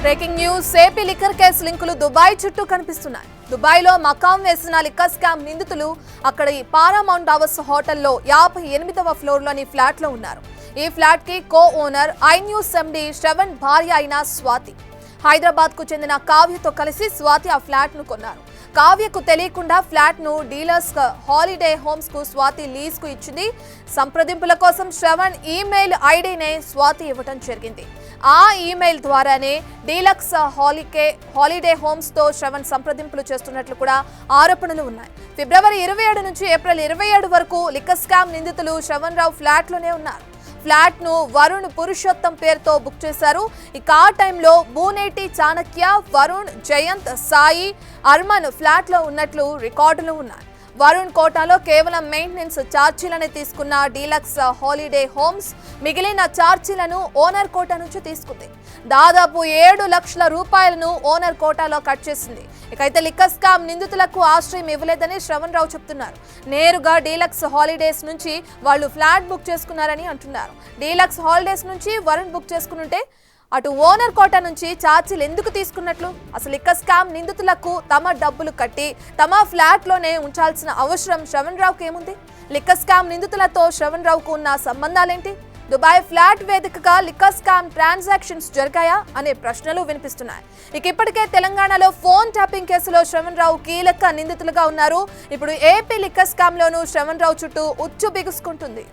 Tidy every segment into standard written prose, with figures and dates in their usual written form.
Breaking news AP liquor case లింకులు Dubai చుట్టూ కనిపిస్తున్నాయి. దుబాయ్లో మకాం వేసిన లిక్కర్ స్కామ్ నిందితులు అక్కడ పారామౌంట్ టవర్స్ హోటల్లో 58వ ఫ్లోర్లోని ఫ్లాట్లో ఉన్నారు. ఈ ఫ్లాట్ కి కో ఓనర్ ఐ న్యూస్ ఎండి శ్రవణ్ భార్య అయిన స్వాతి. హైదరాబాద్ కు చెందిన కావ్యతో కలిసి స్వాతి ఆ ఫ్లాట్ ను కొన్నారు. కావ్యకు తెలియకుండా ఫ్లాట్ ను డీలర్స్ హాలిడే హోమ్స్ కు స్వాతి లీజ్ కు ఇచ్చింది. సంప్రదింపుల కోసం శ్రవణ్ ఈమెయిల్ ఐడినే స్వాతి ఇవ్వడం జరిగింది. ఆ ఈమెయిల్ ద్వారానే డీలక్స్ హాలిడే హోమ్స్ తో శ్రవణ్ సంప్రదింపులు చేస్తున్నట్లు కూడా ఆరోపణలు ఉన్నాయి. ఫిబ్రవరి 27 నుంచి ఏప్రిల్ 27 వరకు లిక్కర్ స్కామ్ నిందితులు శ్రవణ్ రావు ఫ్లాట్ లోనే ఉన్నారు. ఫ్లాట్ ను వరుణ్ పురుషోత్తం పేరుతో బుక్ చేశారు. ఇక ఆ టైంలో బూనేటి చాణక్య, వరుణ్, జయంత్, సాయి, అర్మన్ ఫ్లాట్ లో ఉన్నట్లు రికార్డులు ఉన్నాయి. వరుణ్ కోటాలో కేవలం మెయింటెనెన్స్ ఛార్జీలను తీసుకున్న డీలక్స్ హాలిడే హోమ్స్ మిగిలిన ఛార్జీలను ఓనర్ కోటా నుంచి తీసుకుంది. దాదాపు 7 లక్షల రూపాయలను ఓనర్ కోటాలో కట్ చేసింది. ఇకైతే లిక్కర్ స్కామ్ నిందితులకు ఆశ్రయం ఇవ్వలేదని శ్రవణ్ రావు చెప్తున్నారు. నేరుగా డీలక్స్ హాలిడేస్ నుంచి వాళ్ళు ఫ్లాట్ బుక్ చేసుకున్నారని అంటున్నారు. డీలక్స్ హాలిడేస్ నుంచి వరుణ్ బుక్ చేసుకునుంటే అటు ఓనర్ కోటా నుంచి ఛార్జీలు ఎందుకు తీసుకున్నట్లు? అసలు లిక్కర్ స్కామ్ నిందితులకు తమ డబ్బులు కట్టి తమ ఫ్లాట్లోనే ఉంచాల్సిన అవసరం శ్రవణ్ రావుకి ఏముంది? లిక్కర్ స్కామ్ నిందితులతో శ్రవణ్ రావుకు ఉన్న సంబంధాలేంటి? దుబాయ్ ఫ్లాట్ వేదికగా లిక్కర్ స్కామ్ ట్రాన్సాక్షన్స్ జరిగాయా అనే ప్రశ్నలు వినిపిస్తున్నాయి. ఇక ఇప్పటికే తెలంగాణలో ఫోన్ ట్యాపింగ్ కేసులో శ్రవణ్ రావు కీలక నిందితులుగా ఉన్నారు. ఇప్పుడు ఏపీ లిక్కర్ స్కామ్ లోనూ శ్రవణ్ రావు చుట్టూ ఉచ్చు బిగుసుకుంటుంది.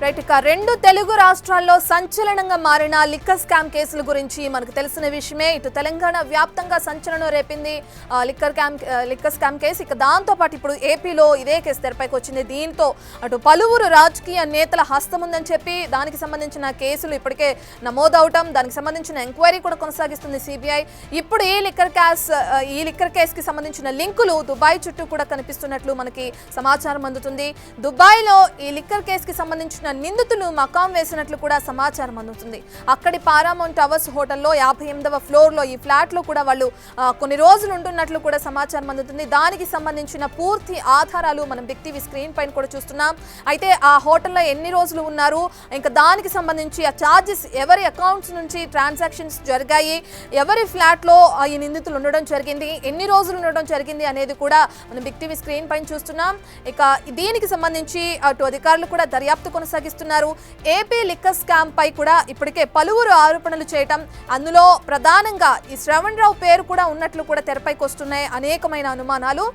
రైట్, ఇక 2 తెలుగు రాష్ట్రాల్లో సంచలనంగా మారిన లిక్కర్ స్కామ్ కేసుల గురించి మనకు తెలిసిన విషయమే. ఇటు తెలంగాణ వ్యాప్తంగా సంచలనం రేపింది లిక్కర్ స్కామ్ కేసు. ఇక దాంతోపాటు ఇప్పుడు ఏపీలో ఇదే కేసు తెరపైకి వచ్చింది. దీంతో అటు పలువురు రాజకీయ నేతల హస్తం ఉందని చెప్పి దానికి సంబంధించిన కేసులు ఇప్పటికే నమోదవటం, దానికి సంబంధించిన ఎంక్వైరీ కూడా కొనసాగిస్తుంది సిబిఐ. ఇప్పుడు ఈ లిక్కర్ కేసుకి సంబంధించిన లింకులు దుబాయ్ చుట్టూ కూడా కనిపిస్తున్నట్లు మనకి సమాచారం అందుతుంది. దుబాయ్లో ఈ లిక్కర్ కేసుకి సంబంధించిన నిందితులు మకాం వేసినట్లు కూడా సమాచారం అందుతుంది. అక్కడి పారామౌంట్ టవర్స్ హోటల్లో 58వ ఫ్లోర్ లో ఈ ఫ్లాట్ లో కూడా వాళ్ళు కొన్ని రోజులు ఉంటున్నట్లు కూడా సమాచారం అందుతుంది. దానికి సంబంధించిన పూర్తి ఆధారాలు మనం బిగ్ టీవీ స్క్రీన్ పైన కూడా చూస్తున్నాం. అయితే ఆ హోటల్లో ఎన్ని రోజులు ఉన్నారు, ఇంకా దానికి సంబంధించి ఆ ఛార్జెస్ ఎవరి అకౌంట్స్ నుంచి ట్రాన్సాక్షన్స్ జరిగాయి, ఎవరి ఫ్లాట్ లో ఈ నిందితులు ఉండడం జరిగింది, ఎన్ని రోజులు ఉండడం జరిగింది అనేది కూడా మనం బిగ్ టీవీ స్క్రీన్ పైన చూస్తున్నాం. ఇక దీనికి సంబంధించి అటు అధికారులు కూడా దర్యాప్తు కొనసాగిస్తున్నారు. ఏపీ లిక్కర్ స్కామ్ పై కూడా ఇప్పటికే పలువురు ఆరోపణలు చేయటం, అందులో ప్రధానంగా ఈ శ్రవణ్ రావు పేరు కూడా ఉన్నట్లు కూడా తెరపైకి వస్తున్నాయి అనేకమైన అనుమానాలు.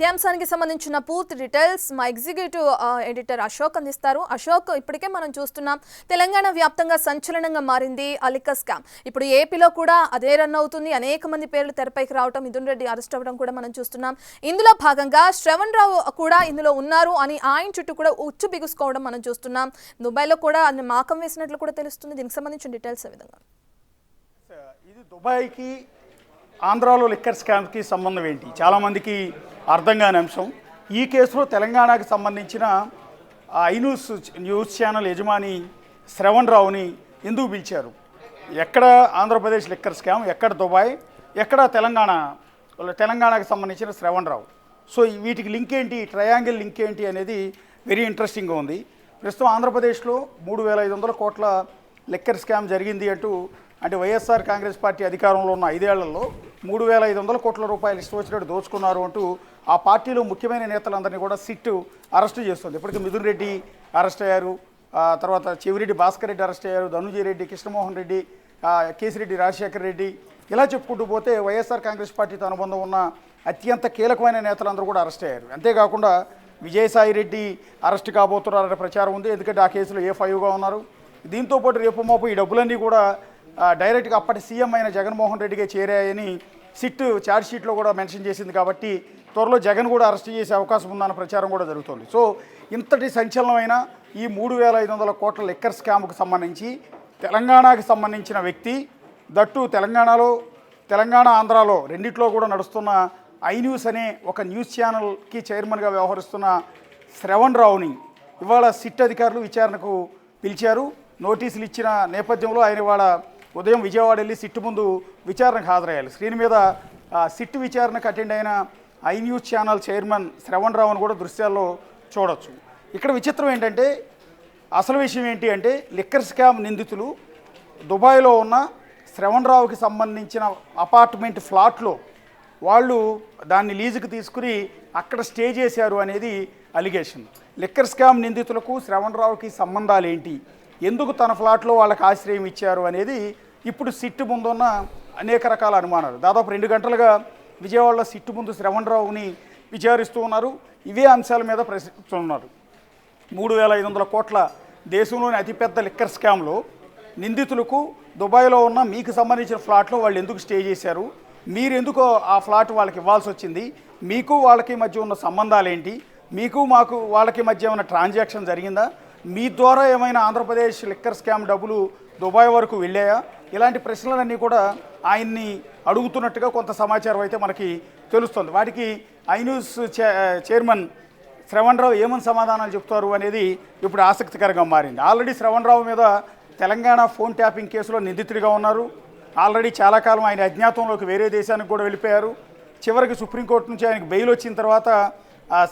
ఈ అంశానికి సంబంధించిన పూర్తి డీటెయిల్స్ మా ఎగ్జిక్యూటివ్ ఎడిటర్ అశోక్ అందిస్తారు. అశోక్, ఇప్పటికే మనం చూస్తున్నాం తెలంగాణ వ్యాప్తంగా సంచలనంగా మారింది ఆ లిక్కర్ స్కామ్. ఇప్పుడు ఏపీలో కూడా అదే రన్ అవుతుంది. అనేక మంది పేర్లు తెరపైకి రావడం, మిథున్ రెడ్డి అరెస్ట్ అవ్వడం కూడా మనం చూస్తున్నాం. ఇందులో భాగంగా శ్రవణ్ రావు కూడా ఇందులో ఉన్నారు అని ఆయన చుట్టూ కూడా ఉచ్చు బిగుసుకోవడం మనం చూస్తున్నాం. దుబాయ్లో కూడా అన్ని మాకం వేసినట్లు కూడా తెలుస్తుంది. దీనికి సంబంధించిన డీటెయిల్స్ ఏ విధంగా? ఇది దుబాయ్కి ఆంధ్రాలో లిక్కర్ స్కామ్కి సంబంధం ఏంటి? చాలామందికి అర్థం కాని అంశం. ఈ కేసులో తెలంగాణకు సంబంధించిన న్యూస్ ఛానల్ యజమాని శ్రవణ్ రావుని ఎందుకు పిలిచారు? ఎక్కడ ఆంధ్రప్రదేశ్ లిక్కర్ స్కామ్, ఎక్కడ దుబాయ్, ఎక్కడ తెలంగాణకు సంబంధించిన శ్రవణ్ రావు. సో వీటికి లింక్ ఏంటి, ట్రయాంగిల్ లింక్ ఏంటి అనేది వెరీ ఇంట్రెస్టింగ్గా ఉంది. ప్రస్తుతం ఆంధ్రప్రదేశ్లో 3,500 కోట్ల లిక్కర్ స్కామ్ జరిగింది అంటే వైఎస్ఆర్ కాంగ్రెస్ పార్టీ అధికారంలో ఉన్న 5 ఏళ్లలో 3,500 కోట్ల రూపాయలు ఇష్టం వచ్చినట్టు దోచుకున్నారు అంటూ ఆ పార్టీలో ముఖ్యమైన నేతలందరినీ కూడా సిట్ అరెస్ట్ చేస్తుంది. ఇప్పటికీ మిథున్ రెడ్డి అరెస్ట్ అయ్యారు, తర్వాత చెవిరెడ్డి భాస్కర్ రెడ్డి అరెస్ట్ అయ్యారు, ధనుంజయ రెడ్డి, కృష్ణమోహన్ రెడ్డి, కేసిరెడ్డి రాజశేఖర్ రెడ్డి, ఇలా చెప్పుకుంటూ పోతే వైఎస్ఆర్ కాంగ్రెస్ పార్టీతో అనుబంధం ఉన్న అత్యంత కీలకమైన నేతలందరూ కూడా అరెస్ట్ అయ్యారు. అంతేకాకుండా విజయసాయి రెడ్డి అరెస్ట్ కాబోతున్నారనే ప్రచారం ఉంది. ఎందుకంటే ఆ కేసులో A5గా ఉన్నారు. దీంతోపాటు రేపు మాపు ఈ డబ్బులన్నీ కూడా డైరెక్ట్గా అప్పటి సీఎం అయిన జగన్మోహన్ రెడ్డిగా చేరాయని సిట్ ఛార్జ్షీట్లో కూడా మెన్షన్ చేసింది. కాబట్టి త్వరలో జగన్ కూడా అరెస్ట్ చేసే అవకాశం ఉందన్న ప్రచారం కూడా జరుగుతుంది. సో ఇంతటి సంచలనమైన ఈ 3,500 కోట్ల లిక్కర్ స్కామ్కు సంబంధించి తెలంగాణకి సంబంధించిన వ్యక్తి, దట్టు తెలంగాణ ఆంధ్రాలో రెండిట్లో కూడా నడుస్తున్న ఐన్యూస్ అనే ఒక న్యూస్ ఛానల్కి చైర్మన్గా వ్యవహరిస్తున్న శ్రవణ్ రావుని ఇవాళ సిట్ అధికారులు విచారణకు పిలిచారు. నోటీసులు ఇచ్చిన నేపథ్యంలో ఆయన ఇవాళ ఉదయం విజయవాడ వెళ్ళి సిట్ ముందు విచారణకు హాజరయ్యాలి. స్క్రీన్ మీద సిట్ విచారణకు అటెండ్ అయిన ఐన్యూస్ ఛానల్ చైర్మన్ శ్రవణ్ రావును కూడా దృశ్యాల్లో చూడొచ్చు. ఇక్కడ విచిత్రం ఏంటంటే, అసలు విషయం ఏంటి అంటే, లిక్కర్ స్కామ్ నిందితులు దుబాయ్లో ఉన్న శ్రవణ్ రావుకి సంబంధించిన అపార్ట్మెంట్ ఫ్లాట్లో వాళ్ళు దాన్ని లీజుకు తీసుకుని అక్కడ స్టే చేశారు అనేది అలిగేషన్. లిక్కర్ స్కామ్ నిందితులకు శ్రవణ్ రావుకి సంబంధాలు ఏంటి, ఎందుకు తన ఫ్లాట్లో వాళ్ళకి ఆశ్రయం ఇచ్చారు అనేది ఇప్పుడు సిట్ ముందున్న అనేక రకాల అనుమానాలు. దాదాపు 2 గంటలుగా విజయవాడలో సిట్ ముందు శ్రవణ్ రావుని విచారిస్తూ ఉన్నారు. ఇవే అంశాల మీద ప్రశ్నిస్తున్నారు. 3,500 కోట్ల దేశంలోని అతిపెద్ద లిక్కర్ స్కామ్లో నిందితులకు దుబాయ్లో ఉన్న మీకు సంబంధించిన ఫ్లాట్లో వాళ్ళు ఎందుకు స్టే చేశారు, మీరు ఎందుకు ఆ ఫ్లాట్ వాళ్ళకి ఇవ్వాల్సి వచ్చింది, మీకు వాళ్ళకి మధ్య ఉన్న సంబంధాలు ఏంటి, మీకు మాకు వాళ్ళకి మధ్య ఏమైనా ట్రాన్సాక్షన్ జరిగిందా, మీ ద్వారా ఏమైనా ఆంధ్రప్రదేశ్ లిక్కర్ స్కామ్ డబ్బులు దుబాయ్ వరకు వెళ్ళాయా, ఇలాంటి ప్రశ్నలన్నీ కూడా ఆయన్ని అడుగుతున్నట్టుగా కొంత సమాచారం అయితే మనకి తెలుస్తుంది. వాటికి ఐన్యూస్ చైర్మన్ శ్రవణ్ రావు ఏమని సమాధానాలు చెప్తారు అనేది ఇప్పుడు ఆసక్తికరంగా మారింది. ఆల్రెడీ శ్రవణ్ రావు మీద తెలంగాణ ఫోన్ ట్యాపింగ్ కేసులో నిందితుడిగా ఉన్నారు. ఆల్రెడీ చాలా కాలం ఆయన అజ్ఞాతంలోకి వేరే దేశానికి కూడా వెళ్ళిపోయారు. చివరికి సుప్రీంకోర్టు నుంచి ఆయనకు బెయిల్ వచ్చిన తర్వాత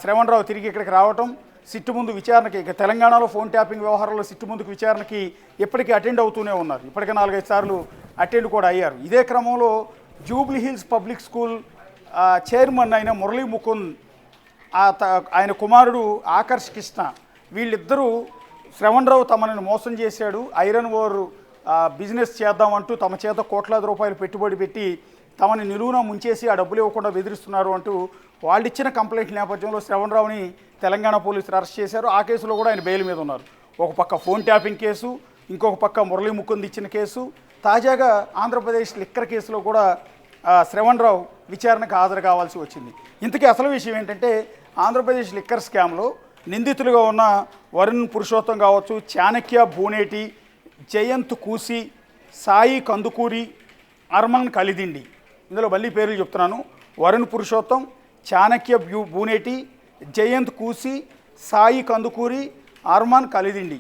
శ్రవణ్ రావు తిరిగి ఇక్కడికి రావటం, సిట్టు ముందు విచారణకి, ఇక తెలంగాణలో ఫోన్ ట్యాపింగ్ వ్యవహారంలో సిట్టు ముందుకు విచారణకి ఇప్పటికీ అటెండ్ అవుతూనే ఉన్నారు. ఇప్పటికే 4-5 సార్లు అటెండ్ కూడా అయ్యారు. ఇదే క్రమంలో Jubilee hills public school chairman అయిన మురళీ ముకుంద్, ఆయన కుమారుడు ఆకర్ష్ కృష్ణ, వీళ్ళిద్దరూ శ్రవణ్ రావు తమని మోసం చేశాడు, ఐరన్ ఓర్ బిజినెస్ చేద్దామంటూ తమ చేత కోట్లాది రూపాయలు పెట్టుబడి పెట్టి తమని నిలువున ముంచేసి ఆ డబ్బులు ఇవ్వకుండా బెదిరిస్తున్నారు అంటూ వాళ్ళు ఇచ్చిన కంప్లైంట్ నేపథ్యంలో శ్రవణ్ రావుని తెలంగాణ పోలీసులు అరెస్ట్ చేశారు. ఆ కేసులో కూడా ఆయన బెయిల్ మీద ఉన్నారు. ఒక పక్క ఫోన్ ట్యాపింగ్ కేసు, ఇంకొక పక్క మురళీ ముకుంద్ ఇచ్చిన కేసు, తాజాగా ఆంధ్రప్రదేశ్ లిక్కర్ కేసులో కూడా శ్రవణ్ రావు విచారణకు హాజరు కావాల్సి వచ్చింది. ఇంతకీ అసలు విషయం ఏంటంటే, ఆంధ్రప్రదేశ్ లిక్కర్ స్కామ్లో నిందితులుగా ఉన్న వరుణ్ పురుషోత్తం కావచ్చు, చాణక్య భూనేటి, జయంత్ కూసి, సాయి కందుకూరి, అర్మాన్ కలిదిండి, ఇందులో మళ్ళీ పేర్లు చెప్తున్నాను, వరుణ్ పురుషోత్తం, చాణక్య భూనేటి, జయంత్ కూసి, సాయి కందుకూరి, అర్మాన్ కలిదిండి.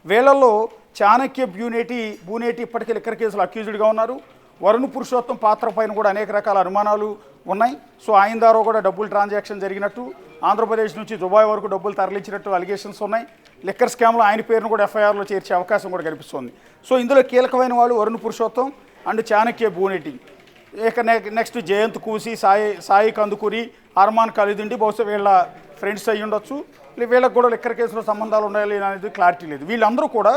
వీళ్ళల్లో చాణక్య భూనేటి ఇప్పటికే లిక్కర్ కేసులో అక్యూజ్డ్గా ఉన్నారు. వరుణ్ పురుషోత్తం పాత్ర పైన కూడా అనేక రకాల అనుమానాలు ఉన్నాయి. సో ఆయన ద్వారా కూడా డబ్బులు ట్రాన్సాక్షన్ జరిగినట్టు, ఆంధ్రప్రదేశ్ నుంచి దుబాయ్ వరకు డబ్బులు తరలించినట్టు అలిగేషన్స్ ఉన్నాయి. లిక్కర్ స్కామ్లో ఆయన పేరును కూడా ఎఫ్ఐఆర్లో చేర్చే అవకాశం కూడా కనిపిస్తుంది. సో ఇందులో కీలకమైన వాళ్ళు వరుణ్ పురుషోత్తం అండ్ చాణక్య భూనేటి. ఇక నెక్స్ట్ జయంత్ కూసి, సాయి కందుకూరి, అర్మాన్ కలిదిండి, బహుశా వీళ్ళ ఫ్రెండ్స్ అయ్యి ఉండొచ్చు. వీళ్ళకి కూడా లిక్కర్ కేసులో సంబంధాలు ఉండాలి అనేది క్లారిటీ లేదు. వీళ్ళందరూ కూడా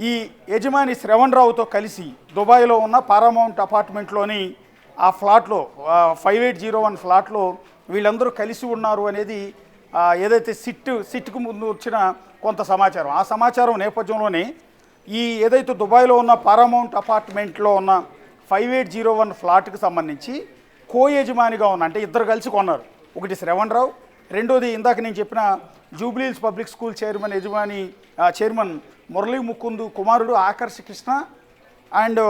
ఈ యజమాని శ్రవణ్ రావుతో కలిసి దుబాయ్లో ఉన్న పారామౌంట్ అపార్ట్మెంట్లోని ఆ ఫ్లాట్లో 5801 ఫ్లాట్లో వీళ్ళందరూ కలిసి ఉన్నారు అనేది ఏదైతే సిట్కు ముందు వచ్చిన కొంత సమాచారం. ఆ సమాచారం నేపథ్యంలోనే ఈ ఏదైతే దుబాయ్లో ఉన్న పారామౌంట్ అపార్ట్మెంట్లో ఉన్న 5801 ఫ్లాట్కి సంబంధించి కో యజమానిగా ఉన్న, అంటే ఇద్దరు కలిసి కొన్నారు. ఒకటి శ్రవణ్ రావు, రెండోది ఇందాక నేను చెప్పిన Jubilee hills public school chairman Murali Mukund కుమారుడు ఆకర్ష్ కృష్ణ అండ్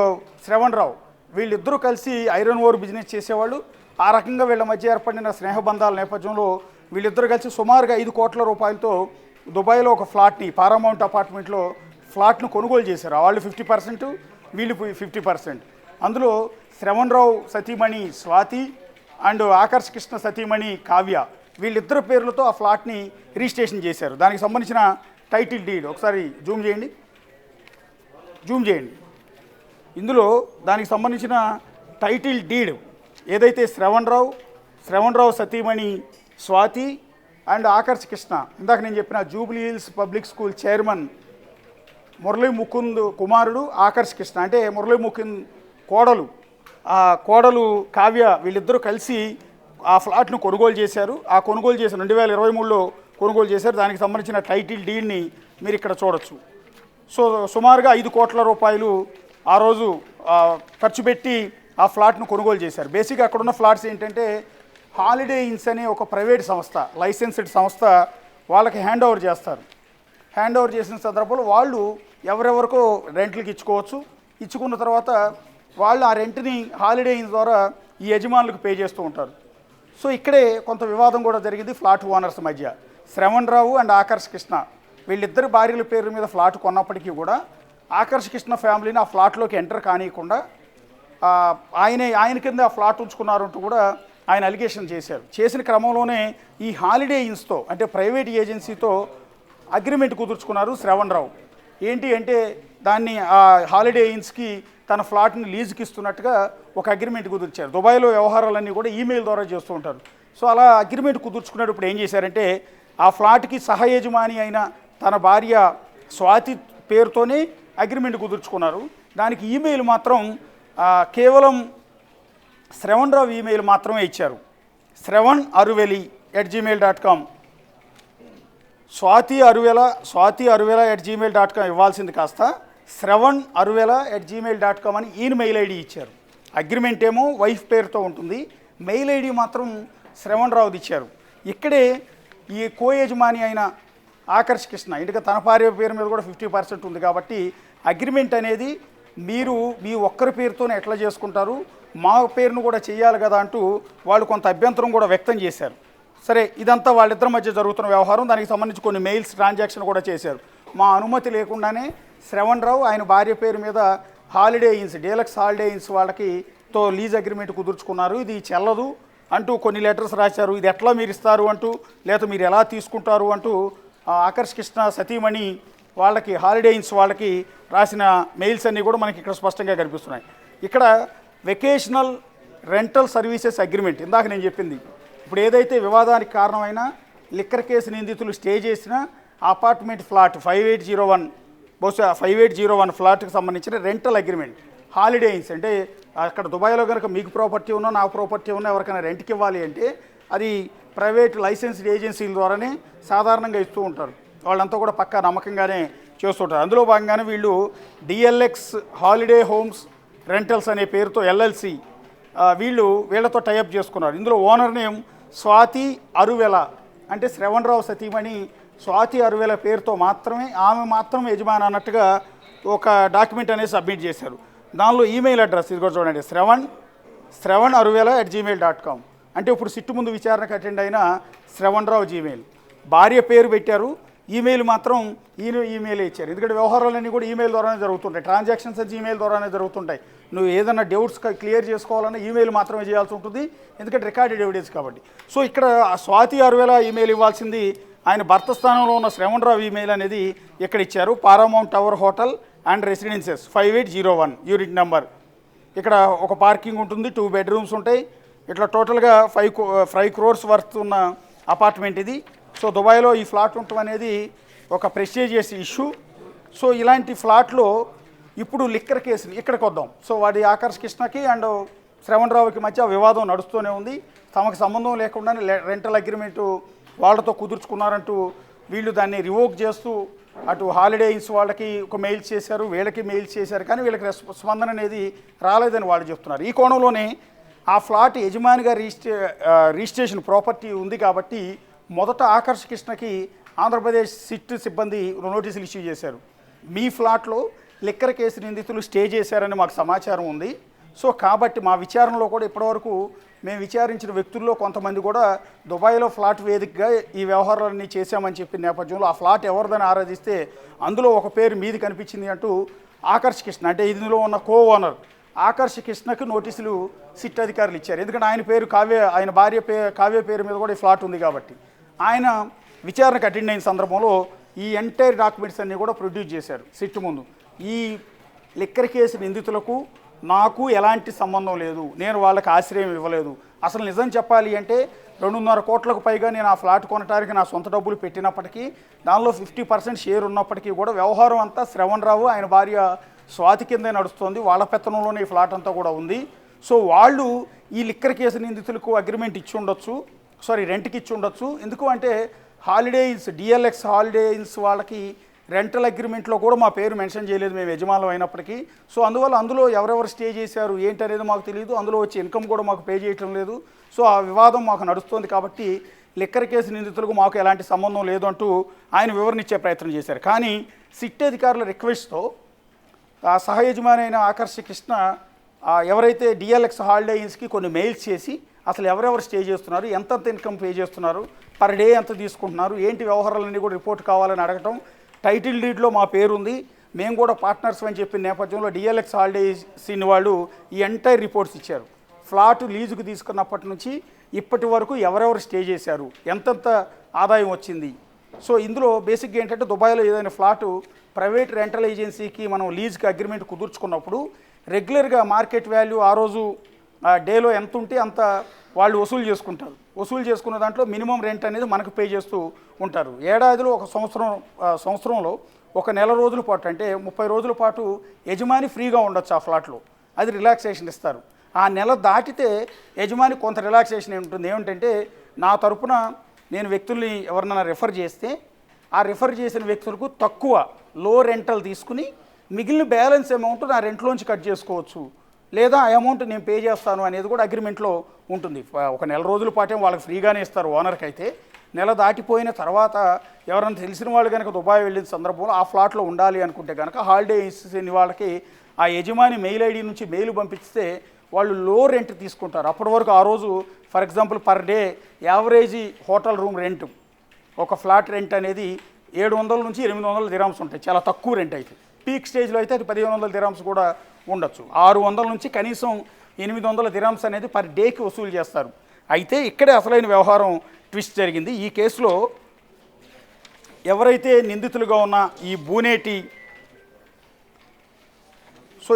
శ్రవణ్ రావు. వీళ్ళిద్దరూ కలిసి ఐరన్ ఓర్ బిజినెస్ చేసేవాళ్ళు. ఆ రకంగా వీళ్ళ మధ్య ఏర్పడిన స్నేహబంధాల నేపథ్యంలో వీళ్ళిద్దరూ కలిసి సుమారుగా 5 కోట్ల రూపాయలతో దుబాయ్లో ఒక ఫ్లాట్ని, పారామౌంట్ అపార్ట్మెంట్లో ఫ్లాట్ను కొనుగోలు చేశారు. వాళ్ళు 50%, వీళ్ళు 50%. అందులో శ్రవణ్ రావు సతీమణి స్వాతి అండ్ ఆకర్ష్ కృష్ణ సతీమణి కావ్య, వీళ్ళిద్దరు పేర్లతో ఆ ఫ్లాట్ని రిజిస్ట్రేషన్ చేశారు. దానికి సంబంధించిన టైటిల్ డీడ్ ఒకసారి జూమ్ చేయండి. ఇందులో దానికి సంబంధించిన టైటిల్ డీడ్ ఏదైతే శ్రవణ్ రావు సతీమణి స్వాతి అండ్ ఆకర్ష్ కృష్ణ, ఇందాక నేను చెప్పిన Jubilee hills public school chairman Murali Mukund కుమారుడు ఆకర్ష్ కృష్ణ, అంటే మురళీ ముకుంద్ కోడలు కావ్య, వీళ్ళిద్దరూ కలిసి ఆ ఫ్లాట్ను కొనుగోలు చేశారు. ఆ కొనుగోలు చేసిన 2023లో కొనుగోలు చేశారు. దానికి సంబంధించిన టైటిల్ డీడ్ని మీరు ఇక్కడ చూడొచ్చు. సో సుమారుగా 5 కోట్ల రూపాయలు ఆ రోజు ఖర్చు పెట్టి ఆ ఫ్లాట్ను కొనుగోలు చేశారు. బేసిక్గా అక్కడున్న ఫ్లాట్స్ ఏంటంటే హాలిడే ఇన్స్ అనే ఒక ప్రైవేట్ సంస్థ, లైసెన్స్డ్ సంస్థ వాళ్ళకి హ్యాండ్ ఓవర్ చేస్తారు. హ్యాండ్ ఓవర్ చేసిన సందర్భంలో వాళ్ళు ఎవరెవరికో రెంట్లకి ఇచ్చుకోవచ్చు. ఇచ్చుకున్న తర్వాత వాళ్ళు ఆ రెంట్ని హాలిడే ఇన్స్ ద్వారా ఈ యజమానులకు పే చేస్తూ ఉంటారు. సో ఇక్కడే కొంత వివాదం కూడా జరిగింది ఫ్లాట్ ఓనర్స్ మధ్య. శ్రవణ్ రావు అండ్ ఆకర్ష్ కృష్ణ వీళ్ళిద్దరు భార్యల పేరు మీద ఫ్లాట్ కొన్నప్పటికీ కూడా ఆకర్ష్ కృష్ణ ఫ్యామిలీని ఆ ఫ్లాట్లోకి ఎంటర్ కానియకుండా ఆయన కింద ఆ ఫ్లాట్ ఉంచుకున్నారంటూ కూడా ఆయన అలిగేషన్ చేశారు. చేసిన క్రమంలోనే ఈ హాలిడే ఇన్స్తో అంటే ప్రైవేట్ ఏజెన్సీతో అగ్రిమెంట్ కుదుర్చుకున్నారు శ్రవణ్ రావు. ఏంటి అంటే దాన్ని ఆ హాలిడే ఇన్స్కి తన ఫ్లాట్ని లీజుకి ఇస్తున్నట్టుగా ఒక అగ్రిమెంట్ కుదుర్చారు. దుబాయ్లో వ్యవహారాలన్నీ కూడా ఈమెయిల్ ద్వారా చేస్తూ ఉంటారు. సో అలా అగ్రిమెంట్ కుదుర్చుకున్నప్పుడు ఏం చేశారంటే ఆ ఫ్లాట్కి సహ యజమాని అయిన తన భార్య స్వాతి పేరుతోనే అగ్రిమెంట్ కుదుర్చుకున్నారు. దానికి ఈమెయిల్ మాత్రం కేవలం శ్రవణ్ రావు ఈమెయిల్ మాత్రమే ఇచ్చారు. sravan@gmail.com swati@gmail.com ఇవ్వాల్సింది కాస్త sravan@gmail.com అని ఈయన మెయిల్ ఐడి ఇచ్చారు. అగ్రిమెంట్ ఏమో వైఫ్ పేరుతో ఉంటుంది, మెయిల్ ఐడి మాత్రం శ్రవణ్ రావుది ఇచ్చారు. ఇక్కడే ఈ కో యజమాని అయిన ఆకర్ష్ కృష్ణ ఎందుకంటే తన భార్య పేరు మీద కూడా 50% ఉంది కాబట్టి అగ్రిమెంట్ అనేది మీరు మీ ఒక్కరి పేరుతోనే ఎట్లా చేసుకుంటారు, మా పేరును కూడా చేయాలి కదా అంటూ వాళ్ళు కొంత అభ్యంతరం కూడా వ్యక్తం చేశారు. సరే ఇదంతా వాళ్ళిద్దరి మధ్య జరుగుతున్న వ్యవహారం. దానికి సంబంధించి కొన్ని మెయిల్స్ ట్రాన్సాక్షన్ కూడా చేశారు. మా అనుమతి లేకుండానే శ్రవణ్ రావు ఆయన భార్య పేరు మీద హాలిడే ఇన్స్ డీలక్స్ హాలిడే ఇన్స్ వాళ్ళకి తో లీజ్ అగ్రిమెంట్ కుదుర్చుకున్నారు, ఇది చెల్లదు అంటూ కొన్ని లెటర్స్ రాశారు. ఇది ఎట్లా మీరు ఇస్తారు అంటూ లేదా మీరు ఎలా తీసుకుంటారు అంటూ ఆకర్ష్ కృష్ణ సతీమణి వాళ్ళకి హాలిడే ఇన్స్ వాళ్ళకి రాసిన మెయిల్స్ అన్నీ కూడా మనకి ఇక్కడ స్పష్టంగా కనిపిస్తున్నాయి. ఇక్కడ వెకేషనల్ రెంటల్ సర్వీసెస్ అగ్రిమెంట్ ఇందాక నేను చెప్పింది. ఇప్పుడు ఏదైతే వివాదానికి కారణమైన లిక్కర్ కేసు నిందితులు స్టే చేసిన అపార్ట్మెంట్ ఫ్లాట్ 5801 బహుశా 5801 ఫ్లాట్కి సంబంధించిన రెంటల్ అగ్రిమెంట్ హాలిడే ఇన్స్ అంటే అక్కడ దుబాయ్లో కనుక మీకు ప్రాపర్టీ ఉన్నా నాకు ప్రాపర్టీ ఉన్నా ఎవరికైనా రెంట్కి ఇవ్వాలి అంటే అది ప్రైవేట్ లైసెన్స్డ్ ఏజెన్సీల ద్వారానే సాధారణంగా ఇస్తూ ఉంటారు. వాళ్ళంతా కూడా పక్కా నమ్మకంగానే చేస్తుంటారు. అందులో భాగంగానే వీళ్ళు డిఎల్ఎక్స్ హాలిడే హోమ్స్ రెంటల్స్ అనే పేరుతో ఎల్ఎల్సి వీళ్ళతో టైఅప్ చేసుకున్నారు. ఇందులో ఓనర్ నేమ్ స్వాతి అరువెల అంటే శ్రవణ్ రావు సతీమణి స్వాతి అరువెల పేరుతో మాత్రమే ఆమె మాత్రం యజమాని అన్నట్టుగా ఒక డాక్యుమెంట్ అనేది సబ్మిట్ చేశారు. దానిలో ఈమెయిల్ అడ్రస్ ఇది కూడా చూడండి sravan@gmail.com అంటే ఇప్పుడు సిట్టు ముందు విచారణకు అటెండ్ అయిన శ్రవణ్ రావు జీమెయిల్. భార్య పేరు పెట్టారు, ఈమెయిల్ మాత్రం ఈయన ఈమెయిల్ ఇచ్చారు. ఎందుకంటే వ్యవహారాలన్నీ కూడా ఈమెయిల్ ద్వారానే జరుగుతుంటాయి, ట్రాన్సాక్షన్స్ ఈమెయిల్ ద్వారానే జరుగుతుంటాయి. నువ్వు ఏదైనా డౌట్స్ క్లియర్ చేసుకోవాలన్నా ఈమెయిల్ మాత్రమే చేయాల్సి ఉంటుంది, ఎందుకంటే రికార్డెడ్ ఎవిడెన్స్ కాబట్టి. సో ఇక్కడ స్వాతి అరువేల ఈమెయిల్ ఇవ్వాల్సింది ఆయన భర్త స్థానంలో ఉన్న శ్రవణ్ రావు ఈమెయిల్ అనేది ఇక్కడ ఇచ్చారు. Paramount tower hotel and residences 5801 unit number. ఇక్కడ ఒక పార్కింగ్ ఉంటుంది, 2 బెడ్రూమ్స్ ఉంటాయి. ఇట్లా టోటల్గా 5 crores వర్త్ ఉన్న అపార్ట్మెంట్ ఇది. సో దుబాయ్లో ఈ ఫ్లాట్ ఉండటం అనేది ఒక ప్రెస్టీజియస్ ఇష్యూ. సో ఇలాంటి ఫ్లాట్లో ఇప్పుడు లిక్కర్ కేసుని ఇక్కడికి వద్దాం. సో వాడి ఆకర్ష్ కృష్ణకి అండ్ శ్రవణ్ రావుకి మధ్య వివాదం నడుస్తూనే ఉంది. తమకు సంబంధం లేకుండానే రెంటల్ అగ్రిమెంటు వాళ్ళతో కుదుర్చుకున్నారంటూ వీళ్ళు దాన్ని రివోక్ చేస్తూ అటు హాలిడే ఇన్స్ వాళ్ళకి ఒక మెయిల్స్ చేశారు, వీళ్ళకి మెయిల్స్ చేశారు, కానీ వీళ్ళకి స్పందన అనేది రాలేదని వాళ్ళు చెప్తున్నారు. ఈ కోణంలోనే ఆ ఫ్లాట్ యజమానిగా రిజిస్ట్రేషన్ ప్రాపర్టీ ఉంది కాబట్టి మొదట ఆకర్ష్ కృష్ణకి ఆంధ్రప్రదేశ్ సిట్ సిబ్బంది నోటీసులు ఇష్యూ చేశారు. మీ ఫ్లాట్లో లిక్కర్ కేసు నిందితులు స్టే చేశారని మాకు సమాచారం ఉంది. సో కాబట్టి మా విచారణలో కూడా ఇప్పటివరకు మేము విచారించిన వ్యక్తుల్లో కొంతమంది కూడా దుబాయ్లో ఫ్లాట్ వేదికగా ఈ వ్యవహారాలన్నీ చేశామని చెప్పిన నేపథ్యంలో ఆ ఫ్లాట్ ఎవరిదని ఆరాధిస్తే అందులో ఒక పేరు మీది కనిపించింది అంటూ ఆకర్ష్ కృష్ణ అంటే ఇందులో ఉన్న కో ఓనర్ ఆకర్ష్ కృష్ణకు నోటీసులు సిట్ అధికారులు ఇచ్చారు. ఎందుకంటే ఆయన పేరు ఆయన భార్య కావ్య పేరు మీద కూడా ఈ ఫ్లాట్ ఉంది కాబట్టి ఆయన విచారణకు అటెండ్ అయిన సందర్భంలో ఈ ఎంటైర్ డాక్యుమెంట్స్ అన్నీ కూడా ప్రొడ్యూస్ చేశారు సిట్ ముందు. ఈ లిక్కర్ కేసు నిందితులకు నాకు ఎలాంటి సంబంధం లేదు, నేను వాళ్ళకి ఆశ్రయం ఇవ్వలేదు. అసలు నిజం చెప్పాలి అంటే 2.5 కోట్లకు పైగా నేను ఆ ఫ్లాట్ కొనడానికి నా సొంత డబ్బులు పెట్టినప్పటికీ దానిలో 50% షేర్ ఉన్నప్పటికీ కూడా వ్యవహారం అంతా శ్రవణ్ రావు ఆయన భార్య స్వాతి కిందే నడుస్తుంది, వాళ్ళ పెత్తనంలోనే ఈ ఫ్లాట్ అంతా కూడా ఉంది. సో వాళ్ళు ఈ లిక్కర్ కేసు నిందితులకు అగ్రిమెంట్ ఇచ్చి ఉండొచ్చు, రెంట్కి ఇచ్చి ఉండొచ్చు. ఎందుకు అంటే హాలిడేస్ డిఎల్ఎక్స్ హాలిడేస్ వాళ్ళకి రెంటల్ అగ్రిమెంట్లో కూడా మా పేరు మెన్షన్ చేయలేదు మేము యజమానులు అయినప్పటికీ. సో అందువల్ల అందులో ఎవరెవరు స్టే చేశారు ఏంటనేది మాకు తెలియదు, అందులో వచ్చే ఇన్కమ్ కూడా మాకు పే చేయటం లేదు. సో ఆ వివాదం మాకు నడుస్తుంది కాబట్టి లిక్కర్ కేసు నిందితులకు మాకు ఎలాంటి సంబంధం లేదు అంటూ ఆయన వివరణ ఇచ్చే ప్రయత్నం చేశారు. కానీ సిట్ అధికారుల రిక్వెస్ట్తో ఆ సహ యజమాని అయిన ఆకర్ష్ కృష్ణ ఎవరైతే డిఎల్ఎక్స్ హాలిడే ఇన్స్కి కొన్ని మెయిల్స్ చేసి అసలు ఎవరెవరు స్టే చేస్తున్నారు, ఎంతెంత ఇన్కమ్ పే చేస్తున్నారు, పర్ డే ఎంత తీసుకుంటున్నారు, ఏంటి వ్యవహారాలన్నీ కూడా రిపోర్ట్ కావాలని అడగటం. టైటిల్ డీడ్లో మా పేరుంది, మేము కూడా పార్ట్నర్స్ అని చెప్పిన నేపథ్యంలో డిఎల్ఎక్స్ హాలిడేస్ వాళ్ళు ఈ ఎంటైర్ రిపోర్ట్స్ ఇచ్చారు. ఫ్లాట్ లీజుకు తీసుకున్నప్పటి నుంచి ఇప్పటి వరకు ఎవరెవరు స్టే చేశారు, ఎంతెంత ఆదాయం వచ్చింది. సో ఇందులో బేసిక్గా ఏంటంటే దుబాయ్లో ఏదైనా ఫ్లాటు ప్రైవేట్ రెంటల్ ఏజెన్సీకి మనం లీజ్కి అగ్రిమెంట్ కుదుర్చుకున్నప్పుడు రెగ్యులర్గా మార్కెట్ వాల్యూ ఆ రోజు డేలో ఎంత ఉంటే అంత వాళ్ళు వసూలు చేసుకుంటారు. వసూలు చేసుకున్న దాంట్లో మినిమం రెంట్ అనేది మనకు పే చేస్తూ ఉంటారు. ఏడాదిలో ఒక సంవత్సరంలో ఒక నెల రోజుల పాటు అంటే 30 రోజుల పాటు యజమాని ఫ్రీగా ఉండొచ్చు ఆ ఫ్లాట్లో. అది రిలాక్సేషన్ ఇస్తారు. ఆ నెల దాటితే యజమాని కొంత రిలాక్సేషన్ ఉంటుంది. ఏమిటంటే నా తరపున నేను వ్యక్తుల్ని ఎవరినైనా రెఫర్ చేస్తే ఆ రెఫర్ చేసిన వ్యక్తులకు తక్కువ లో రెంటల్ తీసుకుని మిగిలిన బ్యాలెన్స్ అమౌంట్ నా రెంట్లోంచి కట్ చేసుకోవచ్చు, లేదా ఆ అమౌంట్ నేను పే చేస్తాను అనేది కూడా అగ్రిమెంట్లో ఉంటుంది. ఒక నెల రోజుల పాటే వాళ్ళకి ఫ్రీగానే ఇస్తారు ఓనర్కి. అయితే నెల దాటిపోయిన తర్వాత ఎవరైనా తెలిసిన వాళ్ళు కనుక దుబాయ్ వెళ్ళిన సందర్భంలో ఆ ఫ్లాట్లో ఉండాలి అనుకుంటే కనుక హాలిడే ఇచ్చిన వాళ్ళకి ఆ యజమాని మెయిల్ ఐడి నుంచి మెయిల్ పంపిస్తే వాళ్ళు లో రెంట్ తీసుకుంటారు. అప్పటి వరకు ఆ రోజు for example per day average hotel room rent ఒక ఫ్లాట్ రెంట్ అనేది 700 నుంచి 800 దిరామ్స్ ఉంటాయి, చాలా తక్కువ రెంట్ అయితే. పీక్ స్టేజ్లో అయితే అది 1500 దిరామ్స్ కూడా ఉండొచ్చు. 600 నుంచి కనీసం 800 దిరామ్స్ అనేది పర్ డేకి వసూలు చేస్తారు. అయితే ఇక్కడే అసలైన వ్యవహారం ట్విస్ట్ జరిగింది. ఈ కేసులో ఎవరైతే నిందితులుగా ఉన్న ఈ బూనేటి, సో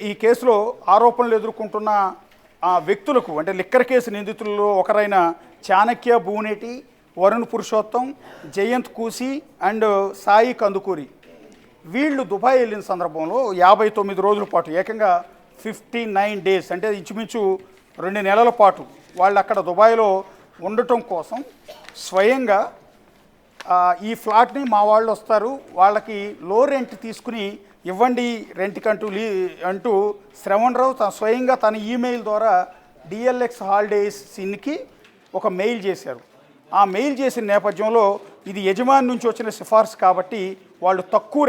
ఈ కేసులో ఆరోపణలు ఎదుర్కొంటున్న ఆ వ్యక్తులకు అంటే లిక్కర్ కేసు నిందితులలో ఒకరైన చాణక్య బూనేటి, వరుణ్ పురుషోత్తం, జయంత్ కూసి అండ్ సాయి కందుకూరి వీళ్ళు దుబాయ్ వెళ్ళిన సందర్భంలో 59 రోజుల పాటు ఏకంగా 59 డేస్ అంటే ఇంచుమించు 2 నెలల పాటు వాళ్ళు అక్కడ దుబాయ్లో ఉండటం కోసం స్వయంగా ఈ ఫ్లాట్ని మా వాళ్ళు వస్తారు, వాళ్ళకి లో రెంట్ తీసుకుని ఇవ్వండి రెంట్కి అంటూ శ్రవణ్ రావు స్వయంగా తన ఈమెయిల్ ద్వారా డిఎల్ఎక్స్ హాలిడేస్ ఇన్కి ఒక మెయిల్ చేశారు. ఆ మెయిల్ చేసిన నేపథ్యంలో ఇది యజమాని నుంచి వచ్చిన సిఫార్సు కాబట్టి వాళ్ళు తక్కువ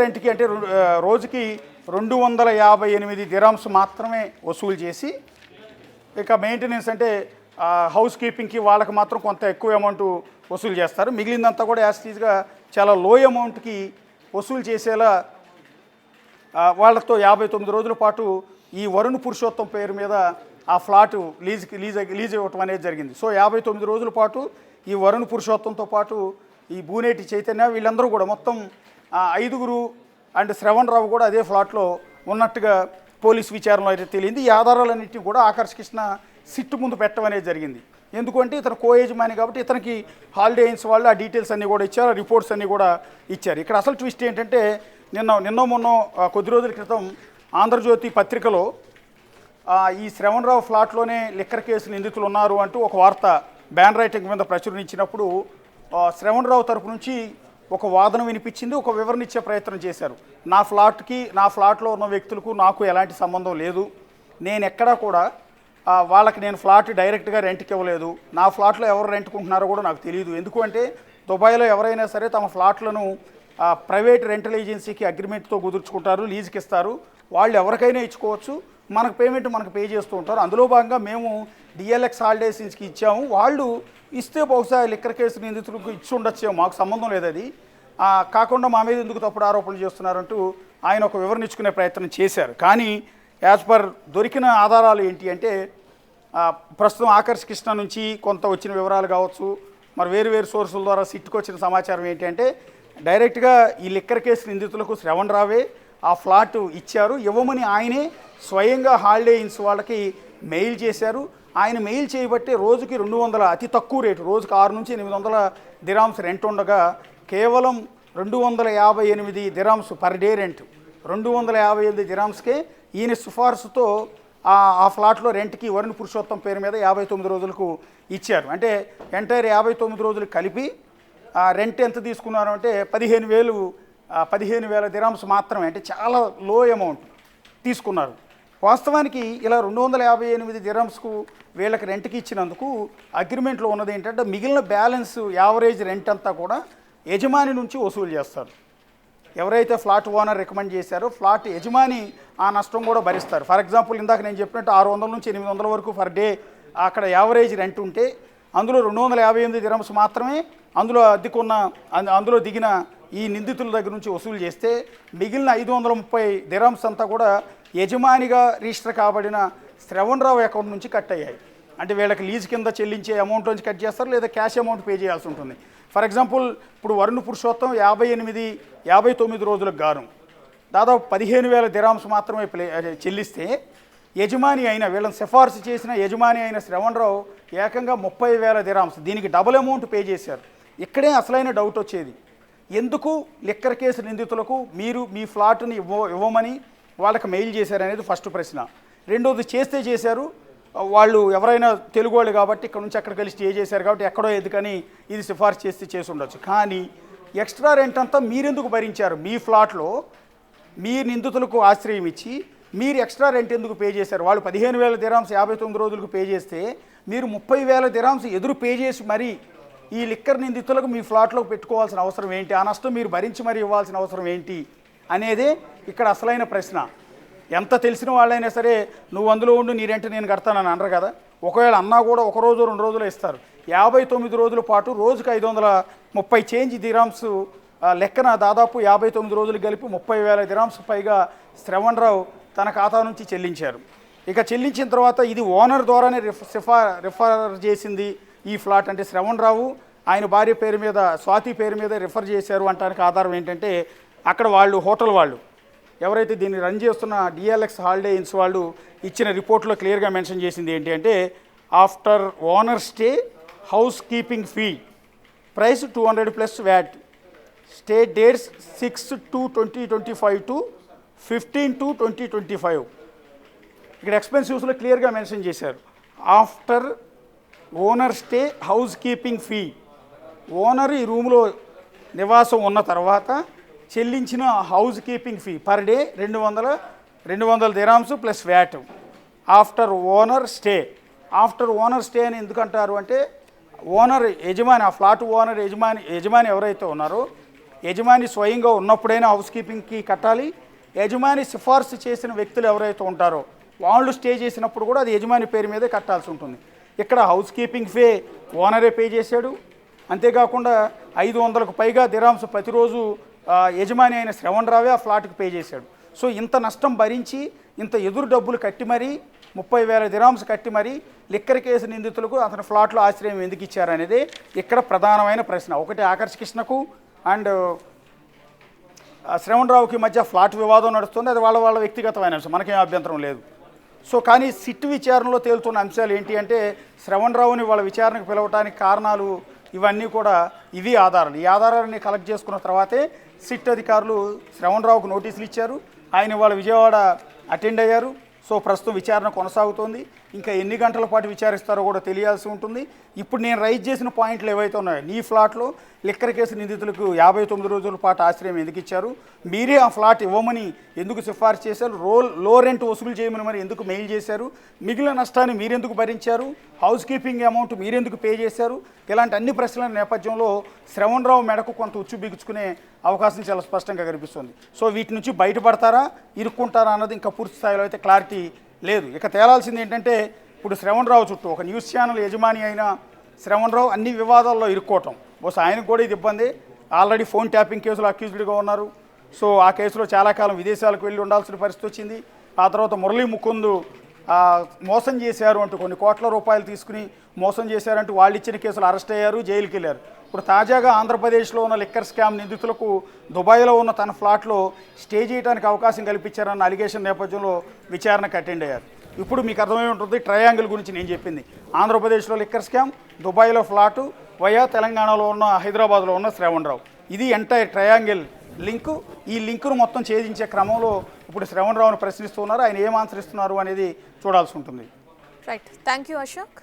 రెంట్కి అంటే రోజుకి 258 దిరామ్స్ మాత్రమే వసూలు చేసి, ఇక మెయింటెనెన్స్ అంటే హౌస్ కీపింగ్కి వాళ్ళకి మాత్రం కొంత ఎక్కువ అమౌంట్ వసూలు చేస్తారు. మిగిలిందంతా కూడా యాస్టీజ్గా చాలా లో అమౌంట్కి వసూలు చేసేలా వాళ్ళతో 59 రోజుల పాటు ఈ వరుణ్ పురుషోత్తం పేరు మీద ఆ ఫ్లాటు లీజ్ ఇవ్వటం అనేది జరిగింది. సో 59 రోజుల పాటు ఈ వరుణ్ పురుషోత్తంతో పాటు ఈ బూనేటి చైతన్య వీళ్ళందరూ కూడా మొత్తం 5 అండ్ శ్రవణ్ రావు కూడా అదే ఫ్లాట్లో ఉన్నట్టుగా పోలీస్ విచారణలో అయితే తెలియంది. ఈ ఆధారాలన్నింటినీ కూడా ఆకర్ష్ కృష్ణ సిట్టు ముందు పెట్టడం అనేది జరిగింది. ఎందుకంటే ఇతను కో యజమాని కాబట్టి ఇతనికి హాలిడే ఇన్స్ వాళ్ళు ఆ డీటెయిల్స్ అన్నీ కూడా ఇచ్చారు, రిపోర్ట్స్ అన్నీ కూడా ఇచ్చారు. ఇక్కడ అసలు ట్విస్ట్ ఏంటంటే మొన్న కొద్ది రోజుల క్రితం ఆంధ్రజ్యోతి పత్రికలో ఈ శ్రవణ్ రావు ఫ్లాట్లోనే లిక్కర్ కేసు నిందితులు ఉన్నారు అంటూ ఒక వార్త బ్యాన్ రైటింగ్ మీద ప్రచురించినప్పుడు శ్రవణ్ రావు తరపు నుంచి ఒక వాదన వినిపించింది, ఒక వివరణ ఇచ్చే ప్రయత్నం చేశారు. నా ఫ్లాట్లో ఉన్న వ్యక్తులకు నాకు ఎలాంటి సంబంధం లేదు, నేను ఎక్కడా కూడా వాళ్ళకి నేను ఫ్లాట్ డైరెక్ట్గా రెంట్కి ఇవ్వలేదు, నా ఫ్లాట్లో ఎవరు రెంట్కుంటున్నారో కూడా నాకు తెలియదు. ఎందుకంటే దుబాయ్లో ఎవరైనా సరే తమ ఫ్లాట్లను ప్రైవేట్ రెంటల్ ఏజెన్సీకి అగ్రిమెంట్తో కుదుర్చుకుంటారు, లీజుకి ఇస్తారు, వాళ్ళు ఎవరికైనా ఇచ్చుకోవచ్చు, మనకు పేమెంట్ మనకు పే చేస్తూ ఉంటారు. అందులో భాగంగా మేము డిఎల్ఎక్స్ హాలిడేస్కి ఇచ్చాము, వాళ్ళు ఇస్తే బహుశా లిక్కర్ కేసు నిందితులకు ఇచ్చి ఉండొచ్చేమో, మాకు సంబంధం లేదు, అది కాకుండా మా మీద ఎందుకు తప్పుడు ఆరోపణలు చేస్తున్నారంటూ ఆయన ఒక వివరణ ఇచ్చుకునే ప్రయత్నం చేశారు. కానీ యాజ్ పర్ దొరికిన ఆధారాలు ఏంటి అంటే ప్రస్తుతం ఆకర్ష్ కృష్ణ నుంచి కొంత వచ్చిన వివరాలు కావచ్చు, మరి వేరు సోర్సుల ద్వారా సిట్టుకు వచ్చిన సమాచారం ఏంటి అంటే డైరెక్ట్గా ఈ లిక్కర్ కేసు నిందితులకు శ్రవణ్ రావే ఆ ఫ్లాట్ ఇచ్చారు, ఇవ్వమని ఆయనే స్వయంగా హాలిడే ఇన్స్ వాళ్ళకి మెయిల్ చేశారు. ఆయన మెయిల్ చేయబట్టే రోజుకి 200 అతి తక్కువ రేటు, రోజుకి 6 నుంచి 800 దిరామ్స్ రెంట్ ఉండగా కేవలం 258 దిరామ్స్ పర్ డే రెంట్, 258 దిరామ్స్కే ఈయన సిఫార్సుతో ఆ ఫ్లాట్లో రెంట్కి వరుణ్ పురుషోత్తం పేరు మీద 59 రోజులకు ఇచ్చారు. అంటే ఎంటైర్ 59 రోజులు కలిపి రెంట్ ఎంత తీసుకున్నారు అంటే 15,000 దిరామ్స్ మాత్రమే, అంటే చాలా లో అమౌంట్ తీసుకున్నారు. వాస్తవానికి ఇలా 258 దిరామ్స్కు వీళ్ళకి రెంట్కి ఇచ్చినందుకు అగ్రిమెంట్లో ఉన్నది ఏంటంటే మిగిలిన బ్యాలెన్స్ యావరేజ్ రెంట్ అంతా కూడా యజమాని నుంచి వసూలు చేస్తారు. ఎవరైతే ఫ్లాట్ ఓనర్ రికమెండ్ చేశారో ఫ్లాట్ యజమాని ఆ నష్టం కూడా భరిస్తారు. ఫర్ ఎగ్జాంపుల్ ఇందాక నేను చెప్పినట్టు 600 నుంచి 800 వరకు పర్ డే అక్కడ యావరేజ్ రెంట్ ఉంటే అందులో 258 దిరమ్స్ మాత్రమే అందులో దిగిన ఈ నిందితుల దగ్గర నుంచి వసూలు చేస్తే మిగిలిన 530 దిరమ్స్ అంతా కూడా యజమానిగా రిజిస్టర్ కాబడిన శ్రవణ్ రావు అకౌంట్ నుంచి కట్ అయ్యాయి. అంటే వీళ్ళకి లీజ్ కింద చెల్లించే అమౌంట్ నుంచి కట్ చేస్తారు, లేదా క్యాష్ అమౌంట్ పే చేయాల్సి ఉంటుంది. ఫర్ ఎగ్జాంపుల్ ఇప్పుడు వరుణ్ పురుషోత్తం 59 రోజులకు గాను దాదాపు 15,000 దిరామ్స్ మాత్రమే చెల్లిస్తే యజమాని అయిన వీళ్ళని సిఫార్సు చేసిన యజమాని అయిన శ్రవణ్ రావు ఏకంగా 30,000 దిరామ్స్, దీనికి డబుల్ అమౌంట్ పే చేశారు. ఇక్కడే అసలైన డౌట్ వచ్చేది, ఎందుకు లిక్కర్ కేసు నిందితులకు మీరు మీ ఫ్లాట్ని ఇవ్వమని వాళ్ళకి మెయిల్ చేశారనేది ఫస్ట్ ప్రశ్న. రెండోది చేశారు వాళ్ళు ఎవరైనా తెలుగు వాళ్ళు కాబట్టి ఇక్కడ నుంచి అక్కడికి వెళ్ళి స్టే చేశారు కాబట్టి ఎక్కడో ఎందుకని ఇది సిఫార్సు చేసి ఉండొచ్చు. కానీ ఎక్స్ట్రా రెంట్ అంతా మీరెందుకు భరించారు? మీ ఫ్లాట్లో మీ నిందితులకు ఆశ్రయం ఇచ్చి మీరు ఎక్స్ట్రా రెంట్ ఎందుకు పే చేశారు? వాళ్ళు 15,000 దిరామ్స్ 59 రోజులకు పే చేస్తే మీరు 30,000 దిరామ్స్ ఎదురు పే చేసి మరీ ఈ లిక్కర్ నిందితులకు మీ ఫ్లాట్లో పెట్టుకోవాల్సిన అవసరం ఏంటి? ఆ నష్టం మీరు భరించి మరీ ఇవ్వాల్సిన అవసరం ఏంటి అనేదే ఇక్కడ అసలైన ప్రశ్న. ఎంత తెలిసిన వాళ్ళైనా సరే నువ్వు అందులో ఉండి నీ రెంట్ నేను కడతానని అనరు కదా. ఒకవేళ అన్నా కూడా 1 రోజు 2 రోజులు ఇస్తారు. 59 రోజుల పాటు రోజుకు 530 చేంజ్ దిరామ్స్ లెక్కన దాదాపు 59 రోజులు కలిపి 30,000 దిరామ్స్ పైగా శ్రవణ్ రావు తన ఖాతా నుంచి చెల్లించారు. ఇక చెల్లించిన తర్వాత ఇది ఓనర్ ద్వారానే రిఫర్ చేసింది ఈ ఫ్లాట్. అంటే శ్రవణ్ రావు ఆయన భార్య పేరు మీద స్వాతి పేరు మీద రిఫర్ చేశారు అంటానికి ఆధారం ఏంటంటే అక్కడ వాళ్ళు హోటల్ వాళ్ళు ఎవరైతే దీన్ని రన్ చేస్తున్న డిఎల్ఎక్స్ హాలిడే ఇన్స్ వాళ్ళు ఇచ్చిన రిపోర్ట్లో క్లియర్గా మెన్షన్ చేసింది ఏంటి అంటే after owner stay house keeping fee price 200 plus VAT, stay dates 6/2/2025 to 15/2/2025. ఇక్కడ ఎక్స్పెన్సివ్స్లో క్లియర్గా మెన్షన్ చేశారు. After owner stay house keeping fee, owner ఈ రూమ్లో నివాసం ఉన్న తర్వాత చెల్లించిన house keeping fee per day 200 dirhams plus VAT. After owner stay అని ఎందుకంటారు అంటే ఓనర్ యజమాని, ఆ ఫ్లాట్ ఓనర్ యజమాని ఎవరైతే ఉన్నారో యజమాని స్వయంగా ఉన్నప్పుడైనా హౌస్ కీపింగ్కి కట్టాలి. యజమాని సిఫార్సు చేసిన వ్యక్తులు ఎవరైతే ఉంటారో వాళ్ళు స్టే చేసినప్పుడు కూడా అది యజమాని పేరు మీదే కట్టాల్సి ఉంటుంది. ఇక్కడ హౌస్ కీపింగ్ ఫీ ఓనరే పే చేశాడు. అంతేకాకుండా 500కు పైగా దిరామ్స్ ప్రతిరోజు యజమాని అయిన శ్రవణ్ రావే ఆ ఫ్లాట్కి పే చేశాడు. సో ఇంత నష్టం భరించి ఇంత ఎదురు డబ్బులు కట్టి మరీ 30,000 దిరామ్స్ కట్టి మరీ లిక్కర్ కేసు నిందితులకు అతని ఫ్లాట్లో ఆశ్రయం ఎందుకు ఇచ్చారనేది ఇక్కడ ప్రధానమైన ప్రశ్న. ఒకటి ఆకర్ష్ కృష్ణకు అండ్ శ్రవణ్ రావుకి మధ్య ఫ్లాట్ వివాదం నడుస్తుంది, అది వాళ్ళ వ్యక్తిగతమైన అంశం, మనకేం అభ్యంతరం లేదు. సో కానీ సిట్ విచారణలో తేలుతున్న అంశాలు ఏంటి అంటే శ్రవణ్ రావుని వాళ్ళ విచారణకు పిలవడానికి కారణాలు ఇవన్నీ కూడా ఇవి ఆధారాలు. ఈ ఆధారాలని కలెక్ట్ చేసుకున్న తర్వాతే సిట్ అధికారులు శ్రవణ్ రావుకు నోటీసులు ఇచ్చారు. ఆయన వాళ్ళ విజయవాడ అటెండ్ అయ్యారు. సో ప్రస్తుతం విచారణ కొనసాగుతోంది. ఇంకా ఎన్ని గంటల పాటు విచారిస్తారో కూడా తెలియాల్సి ఉంటుంది. ఇప్పుడు నేను రైజ్ చేసిన పాయింట్లు ఏవైతే ఉన్నాయో, నీ ఫ్లాట్లో లిక్కర్ కేసు నిందితులకు 59 రోజుల పాటు ఆశ్రయం ఎందుకు ఇచ్చారు, మీరే ఆ ఫ్లాట్ ఇవ్వమని ఎందుకు సిఫార్సు చేశారు, లో రెంట్ వసూలు చేయమని మరి ఎందుకు మెయిల్ చేశారు, మిగిలిన నష్టాన్ని మీరెందుకు భరించారు, హౌస్ కీపింగ్ అమౌంట్ మీరెందుకు పే చేశారు, ఇలాంటి అన్ని ప్రశ్నల నేపథ్యంలో శ్రవణ్ రావు మెడకు కొంత ఉచ్చు బిగుచుకునే అవకాశం చాలా స్పష్టంగా కనిపిస్తుంది. సో వీటి నుంచి బయటపడతారా ఇరుక్కుంటారా అన్నది ఇంకా పూర్తి స్థాయిలో అయితే క్లారిటీ లేదు. ఇక తేలాల్సింది ఏంటంటే ఇప్పుడు శ్రవణ్ రావు చుట్టూ ఒక న్యూస్ ఛానల్ యజమాని అయిన శ్రవణ్ రావు అన్ని వివాదాల్లో ఇరుక్కోవటం, బహుశా ఆయనకు కూడా ఇది ఇబ్బంది. ఆల్రెడీ ఫోన్ ట్యాపింగ్ కేసులో అక్యూజ్డ్గా ఉన్నారు. సో ఆ కేసులో చాలా కాలం విదేశాలకు వెళ్ళి ఉండాల్సిన పరిస్థితి వచ్చింది. ఆ తర్వాత మురళీ ముకుంద్ మోసం చేశారు అంటూ కొన్ని కోట్ల రూపాయలు తీసుకుని మోసం చేశారంటూ వాళ్ళు ఇచ్చిన కేసులు అరెస్ట్ అయ్యారు, జైలుకి వెళ్ళారు. ఇప్పుడు తాజాగా ఆంధ్రప్రదేశ్లో ఉన్న లిక్కర్ స్కామ్ నిందితులకు దుబాయ్లో ఉన్న తన ఫ్లాట్లో స్టే చేయడానికి అవకాశం కల్పించారన్న అలిగేషన్ నేపథ్యంలో విచారణకు అటెండ్ అయ్యారు. ఇప్పుడు మీకు అర్థమై ఉంటుంది ట్రయాంగిల్ గురించి నేను చెప్పింది. ఆంధ్రప్రదేశ్లో లిక్కర్ స్కామ్, దుబాయ్లో ఫ్లాటు, వయా తెలంగాణలో ఉన్న హైదరాబాద్లో ఉన్న శ్రవణ్ రావు, ఇది ఎంటైర్ ట్రయాంగిల్ లింకు. ఈ లింకును మొత్తం ఛేదించే క్రమంలో ఇప్పుడు శ్రవణ్ రావును ప్రశ్నిస్తున్నారు. ఆయన ఏం ఆన్సర్ ఇస్తున్నారు అనేది చూడాల్సి ఉంటుంది. Right, thank you Ashok.